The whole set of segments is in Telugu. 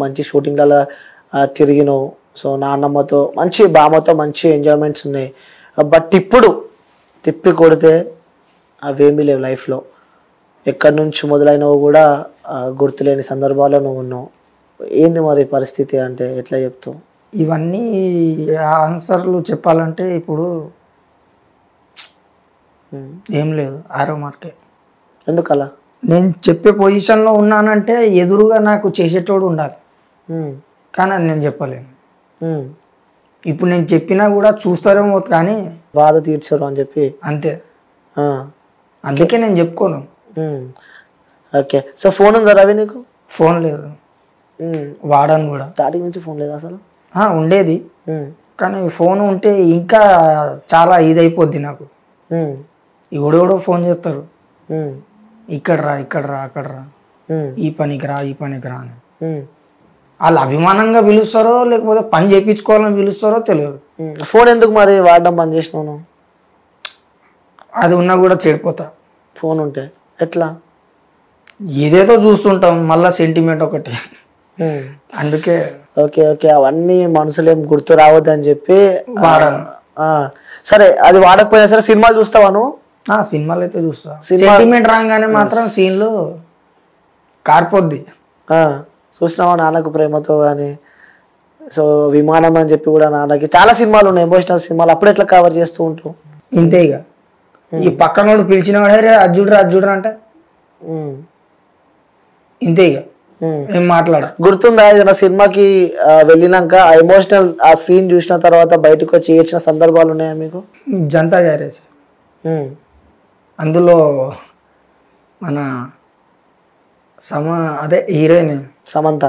మంచి షూటింగ్‌లలో తిరిగినావు. సో, నాన్నమ్మతో మంచి బామ్మతో మంచి ఎంజాయ్‌మెంట్స్ ఉన్నాయి. బట్ ఇప్పుడు తిప్పి కొడితే అవేమీ లేవు లైఫ్‌లో. ఎక్కడి నుంచి మొదలైనవో కూడా గుర్తులేని సందర్భాల్లో నువ్వు ఉన్నావు. ఏంది మరి పరిస్థితి అంటే ఎట్లా చెప్తావు? ఇవన్నీ ఆన్సర్లు చెప్పాలంటే ఇప్పుడు ఏం లేదు, ఆరో మార్కే. ఎందుకలా? నేను చెప్పే పొజిషన్లో ఉన్నానంటే ఎదురుగా నాకు చేసేటోడు ఉండాలి, కానీ అది నేను చెప్పలేను. ఇప్పుడు నేను చెప్పినా కూడా చూస్తారేమో కానీ బాధ తీర్చరు అని చెప్పి అంతే. అందుకే నేను చెప్పుకోను. ఓకే. సో, ఫోన్ ఉందా రవి నీకు? ఫోన్ లేదు, వాడాను కూడా. స్టార్టింగ్ నుంచి ఫోన్ లేదా అసలు? ఉండేది, కానీ ఫోన్ ఉంటే ఇంకా చాలా ఇదైపోద్ది నాకు. ఎవడెవడో ఫోన్ చేస్తారు, ఇక్కడ రా ఇక్కడ రా అక్కడ రా, ఈ పనికి రా ఈ పనికి రా అని. వాళ్ళు అభిమానంగా పిలుస్తారో లేకపోతే పని చేయించుకోవాలని పిలుస్తారో తెలియదు. ఫోన్ ఎందుకు మరి వాడడం బంద్ చేసినావు? అది ఉన్నా కూడా చెడిపోతా. ఫోన్ ఉంటే ఎట్లా? ఏదేదో చూస్తుంటాం, మళ్ళా సెంటిమెంట్ ఒకటి, అందుకే. ఓకే ఓకే, అవన్నీ మనసులో ఏం గుర్తు రావద్దు అని చెప్పి వాడాను. సరే, అది వాడకపోయినా సరే సినిమాలు చూస్తావా నువ్వు? సినిమాలు అయితే చూస్తా. సెంటిమెంట్ రాగానే మాత్రం సీన్లు కారిపోద్ది. చూసినావా నాన్నకు ప్రేమతో కానీ? సో, విమానం అని చెప్పి కూడా నాన్నకి చాలా సినిమాలు ఉన్నాయి, ఎమోషనల్ సినిమాలు. అప్పుడు ఎట్లా కవర్ చేస్తూ ఉంటావు? ఇంతే ఇక. ఈ పక్కనోడు పిలిచిన వాడే అర్జుడురా అర్జుడురా అంటే ఇంతే ఇక, ఏం మాట్లాడ. గుర్తుందా ఏదైనా సినిమాకి వెళ్ళినాక ఆ ఎమోషనల్ ఆ సీన్ చూసిన తర్వాత బయటకు వచ్చి ఏడ్చిన సందర్భాలు ఉన్నాయా మీకు? జనతా గ్యారేజ్, అందులో మన అదే హీరోయిన్ సమంత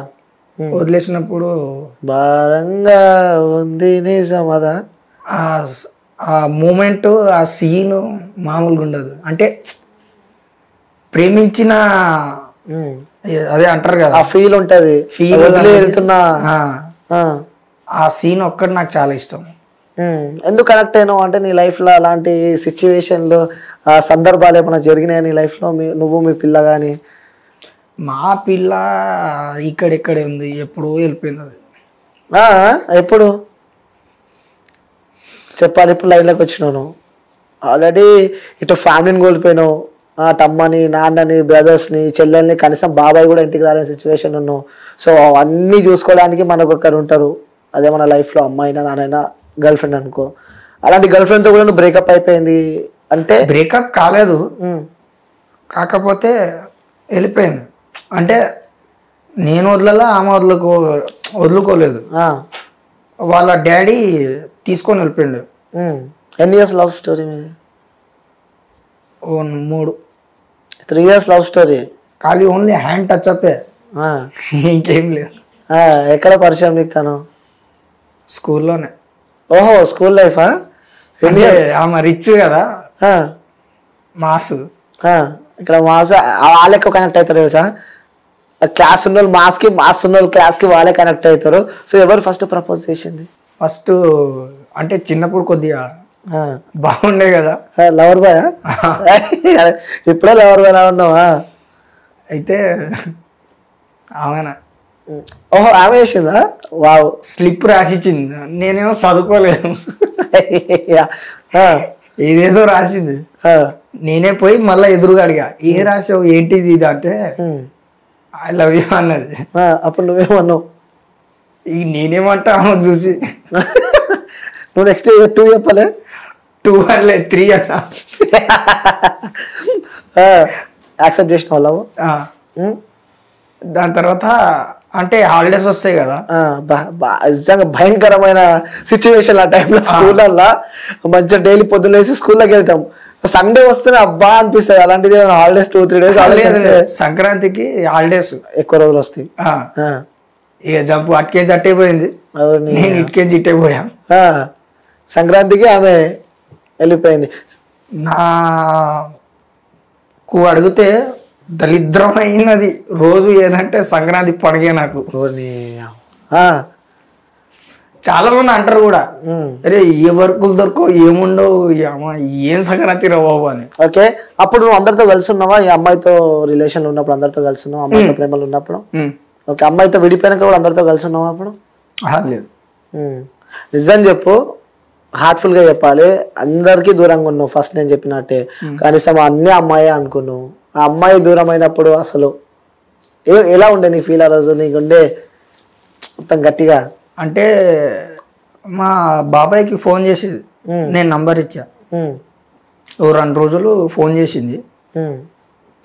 వదిలేసినప్పుడు భారంగా ఉంది నిజమదా, ఆ మూమెంట్ ఆ సీన్ మామూలుగా ఉండదు. అంటే ప్రేమించిన అదే అంటారు కదా, ఆ ఫీల్ ఉంటది, ఫీల్ వెళ్తున్నా. ఆ సీన్ ఒక్కటి నాకు చాలా ఇష్టం. ఎందుకు కనెక్ట్ అయినావు అంటే నీ లైఫ్ లో అలాంటి సిచ్యువేషన్లు సందర్భాలు ఏమైనా జరిగినాయా నీ లైఫ్ లో? నువ్వు మీ పిల్ల గానీ? మా పిల్ల ఇక్కడెక్కడే ఉంది, ఎప్పుడో వెళ్ళిపోయింది అది. ఎప్పుడు చెప్పాలి? ఇప్పుడు లైన్లోకి వచ్చినావు. ఆల్రెడీ ఇటు ఫ్యామిలీని కోల్పోయినావు, తమ్మని నాన్నని బ్రదర్స్ని చెల్లెల్ని, కనీసం బాబాయ్ కూడా ఇంటికి రాలేని సిచ్యువేషన్ ఉన్నావు. సో, అవన్నీ చూసుకోవడానికి మనకు ఒకరు ఉంటారు. అదే మన లైఫ్లో అమ్మాయినా నాన్నైనా గర్ల్ ఫ్రెండ్ అనుకో. అలాంటి గర్ల్ ఫ్రెండ్తో కూడా నువ్వు బ్రేకప్ అయిపోయింది అంటే? బ్రేకప్ కాలేదు, కాకపోతే వెళ్ళిపోయింది. అంటే నేను వదలలా, ఆమె వదులుకోలేదు. వాళ్ళ డాడీ తీసుకొని వెళ్ళిపోయిండు. ఎన్ని ఇయర్స్ లవ్ స్టోరీ మీది? 3 years లవ్ స్టోరీ. ఖాళీ ఓన్లీ హ్యాండ్ టచ్ అప్, ఇంకేం లేదు. ఎక్కడ పరిచయం నీకు తను? స్కూల్లోనే. ఓహో, స్కూల్ లైఫా? ఆమె రిచ్ కదా, మాస్. ఇక్కడ మాస్ వాళ్ళే కనెక్ట్ అవుతారు తెలుసా? క్లాస్ ఉన్న వాళ్ళు మాస్కి, మాస్ ఉన్న వాళ్ళు క్లాస్కి వాళ్ళే కనెక్ట్ అవుతారు. సో, ఎవరు ఫస్ట్ ప్రపోజ్ చేసింది? ఫస్ట్ అంటే చిన్నప్పుడు కొద్దిగా బాగుండే కదా, లవర్ బాయ్. ఇప్పుడే లవర్ బాయ్ లా ఉన్నావా? అయితే ఆమెనా? ఓహో, ఆమె చేసిందా? వావ్. స్లిప్ రాసిచ్చింది, నేనేమో చదువుకోలేదు, ఏదేదో రాసింది. నేనే పోయి మళ్ళీ ఎదురుగా అడిగా, ఏ రాసావు ఏంటిది ఇది అంటే ఐ లవ్ యూ అన్నది. అప్పుడు నువ్వేమన్నావు? ఇక నేనేమంటా ఆమె చూసి. నువ్వు నెక్స్ట్ 2 చెప్పలే? 2 అనలే, 3 అన్నా. యాక్సెప్ట్ చేసిన వాళ్ళవు. దాని తర్వాత అంటే హాలిడేస్ వస్తాయి కదా, నిజంగా భయంకరమైన సిచ్యువేషన్ ఆ టైంలో. స్కూళ్ళల్లో మంచిగా డైలీ పొద్దున్నేసి స్కూల్లోకి వెళ్తాం, సండే వస్తేనే అబ్బా అనిపిస్తుంది. అలాంటిది హాలిడేస్ 2-3 days సంక్రాంతికి హాలిడేస్ ఎక్కువ రోజులు వస్తాయి. ఇక జంపు అట్కేజీ అట్టే పోయింది, నేను ఇటుకేజీ ఇట్టే పోయా. సంక్రాంతికి ఆమె వెళ్ళిపోయింది. నాకు అడిగితే దరిద్రమైనది రోజు ఏదంటే సంక్రాంతి పండుగే నాకు. చాలా మంది అంటారు కూడా, అరే ఏ వర్కులు దొరకవు ఏముండవు, ఏం సంక్రాంతి రా బాబు అని. ఓకే, అప్పుడు నువ్వు అందరితో కలిసి ఉన్నావా? ఈ అమ్మాయితో రిలేషన్ ఉన్నప్పుడు అందరితో కలిసి ఉన్నావు? అమ్మాయితో ప్రేమలు ఉన్నప్పుడు ఓకే, అమ్మాయితో విడిపోయినాక కూడా అందరితో కలిసి ఉన్నావా అప్పుడు? లేదు. నిజం చెప్పు, హార్ట్ఫుల్గా చెప్పాలి. అందరికీ దూరంగా ఉన్నావు ఫస్ట్ నేను చెప్పినట్టే, కనీసం అన్నీ అమ్మాయి అనుకున్నావు. ఆ అమ్మాయి దూరం అయినప్పుడు అసలు ఎలా ఉండే నీ ఫీల్? ఆ రోజు నీకుండే మొత్తం గట్టిగా అంటే మా బాబాయ్కి ఫోన్ చేసేది, నేను నంబర్ ఇచ్చా. ఓ 2 రోజులు ఫోన్ చేసింది.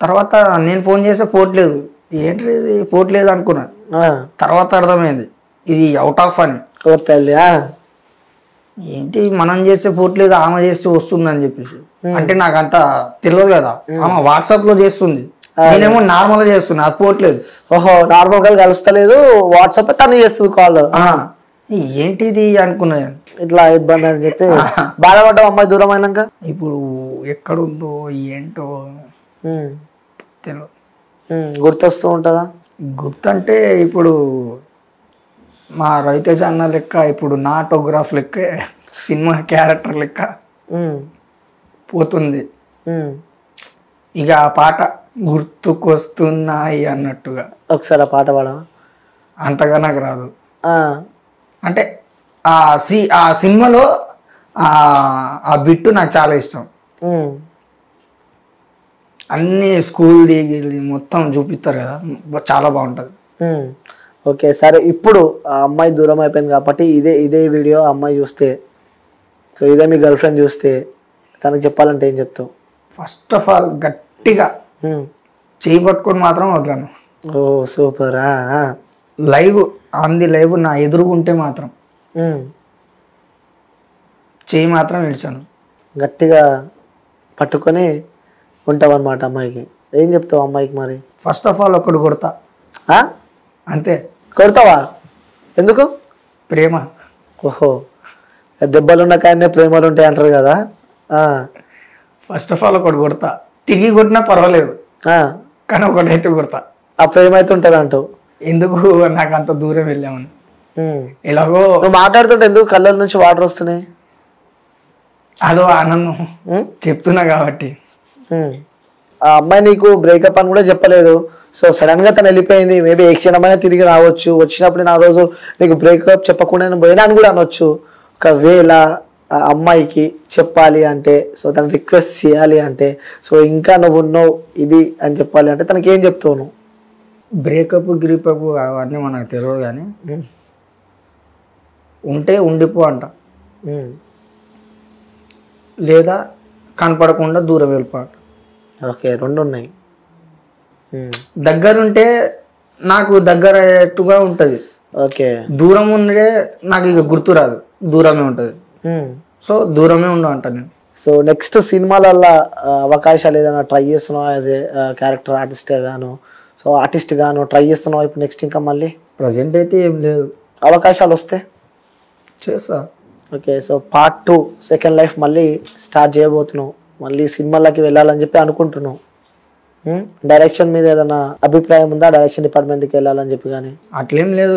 తర్వాత నేను ఫోన్ చేస్తే పోట్లేదు. ఏంటి ఇది పోట్లేదు అనుకున్నా. తర్వాత అర్థమైంది ఇది అవుట్ ఆఫ్ అని. ఏంటి మనం చేస్తే పోట్లేదు, ఆమె చేస్తే వస్తుంది అని చెప్పేసి. అంటే నాకు అంత తెలియదు కదా. ఆమె వాట్సాప్ లో చేస్తుంది, నేనేమో నార్మల్ గా చేస్తున్నా, అది పోట్లేదు. ఓహో, నార్మల్ గా కలుస్తలేదు, వాట్సాప్ తను చేస్తుంది కాల్. ఏంటిది అనుకున్నా, ఇట్లా ఇబ్బంది అని చెప్పి బాధపడ్డావు అమ్మాయి దూరం అయినాక. ఇప్పుడు ఎక్కడుందో ఏంటో తెలియదు. గుర్తొస్తూ ఉంటుందా? గుర్తంటే ఇప్పుడు మా రవితేజ అన్న లెక్క, ఇప్పుడు నా ఆటోగ్రాఫ్ లెక్క, సినిమా క్యారెక్టర్ లెక్క పోతుంది. ఇక ఆ పాట గుర్తుకొస్తున్నాయి అన్నట్టుగా. ఒకసారి ఆ పాట పాడవా? అంతగా నాకు రాదు. అంటే ఆ సినిమాలో ఆ బిట్టు నాకు చాలా ఇష్టం. అన్ని స్కూల్ దిగి మొత్తం చూపిస్తారు కదా, చాలా బాగుంటుంది. ఓకే సరే, ఇప్పుడు ఆ అమ్మాయి దూరం అయిపోయింది కాబట్టి ఇదే వీడియో ఆ అమ్మాయి చూస్తే, సో ఇదే మీ గర్ల్ ఫ్రెండ్ చూస్తే తనకు చెప్పాలంటే ఏం చెప్తావు? ఫస్ట్ ఆఫ్ ఆల్ గట్టిగా చేయి పట్టుకొని మాత్రం వదలను. ఓ సూపర్. లైవ్ నా ఎదురుగుంటే మాత్రం చేయి మాత్రం విడిచాను. గట్టిగా పట్టుకొని ఉంటావు అనమాట అమ్మాయికి. ఏం చెప్తావు అమ్మాయికి మరి? ఫస్ట్ ఆఫ్ ఆల్ ఒకటి కొడతా, అంతే. కొడతావా? ఎందుకు? ప్రేమ. ఓహో, దెబ్బలున్న కానీ ప్రేమలు ఉంటాయి అంటారు కదా. ఫస్ట్ ఆఫ్ ఆల్ ఒకటి కొడతా, తిరిగి కొట్టినా పర్వాలేదు, కానీ ఒకటైతే కొడతా. ఆ ప్రేమ అయితే ఉంటుంది అంటావు. ఎందుకు నాకు అంత దూరం వెళ్ళామని. ఎలాగో నువ్వు మాట్లాడుతుంటే ఎందుకు కళ్ళ నుంచి వాటర్ వస్తున్నాయి? అదో ఆనందం చెప్తున్నా కాబట్టి. ఆ అమ్మాయి నీకు బ్రేకప్ అని కూడా చెప్పలేదు, సో సడన్ గా తను వెళ్ళిపోయింది. మేబీ ఏ క్షణమైనా తిరిగి రావచ్చు. వచ్చినప్పుడు నా రోజు నీకు బ్రేకప్ చెప్పకుండా నేను పోయినా అని కూడా అనొచ్చు. ఒకవేళ ఆ అమ్మాయికి చెప్పాలి అంటే, సో తను రిక్వెస్ట్ చేయాలి అంటే, సో ఇంకా నువ్వు ఉన్నావు ఇది అని చెప్పాలి అంటే తనకి ఏం చెప్తావు నువ్వు? బ్రేకప్ గ్రీపప్ అవన్నీ మనకు తెలియదు, కానీ ఉంటే ఉండిపో అంట, లేదా కనపడకుండా దూరం వెళ్ళిపో అంట. ఓకే, 2 ఉన్నాయి. దగ్గరుంటే నాకు దగ్గరట్టుగా ఉంటుంది. ఓకే, దూరం ఉండే నాకు ఇక గుర్తు రాదు, దూరమే ఉంటుంది. సో దూరమే ఉండవు అంట నేను. సో నెక్స్ట్ సినిమాలల్లో అవకాశాలు ఏదైనా ట్రై చేస్తున్నావు యాజ్ ఏ క్యారెక్టర్ ఆర్టిస్ట్ గాను, సో ఆర్టిస్ట్ గాను ట్రై చేస్తున్నావు ఇప్పుడు నెక్స్ట్? ఇంకా మళ్ళీ ప్రజెంట్ అయితే ఏం లేదు. అవకాశాలు వస్తే చేస్తా. Okay, so part 2 second life మళ్ళీ స్టార్ట్ చేయబోతున్నావు, మళ్ళీ సినిమాలకి వెళ్ళాలని చెప్పి అనుకుంటున్నావు. డైరెక్షన్ మీద ఏదైనా అభిప్రాయం ఉందా? డైరెక్షన్ డిపార్ట్మెంట్కి వెళ్ళాలని చెప్పి కానీ అట్లేం లేదు,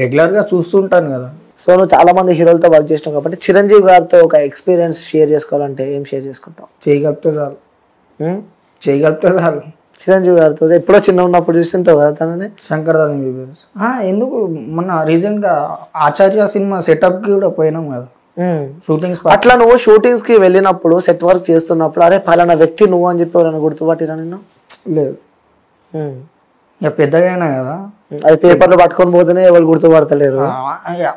రెగ్యులర్గా చూస్తుంటాను కదా. సో నువ్వు చాలా మంది హీరోలతో వర్క్ చేసినావు కాబట్టి చిరంజీవి గారితో ఒక ఎక్స్పీరియన్స్ షేర్ చేసుకోవాలంటే ఏం షేర్ చేసుకుంటావు? చేయగలిపితే చాలు. చేయగలిపితే చాలు. చిరంజీవి గారితో ఎప్పుడో చిన్న ఉన్నప్పుడు చూస్తుంటావు కదా తనని. శంకర్ దాదా ఎంబీబీఎస్ ఎందుకు మొన్న రీసెంట్గా ఆచార్య సినిమా సెటప్కి కూడా పోయినాం కదా షూటింగ్స్. అట్లా నువ్వు షూటింగ్స్ కి వెళ్ళినప్పుడు సెట్ వర్క్ చేస్తున్నప్పుడు అరే పలానా వ్యక్తి నువ్వు అని చెప్పి ఎవరైనా గుర్తుపట్టిరా నిన్ను? లేదు. ఇక పెద్దగా అయినా కదా, అది పేపర్లు పట్టుకొని పోతేనే ఎవరు గుర్తుపడతలేరు.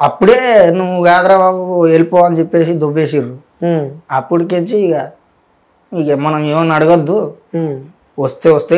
అప్పుడే నువ్వు కాదరా బాబు వెళ్ళిపో అని చెప్పేసి దుబ్బేసిర్రు. అప్పటికెచ్చి ఇక మనం ఏమన్నా అడగద్దు, వస్తే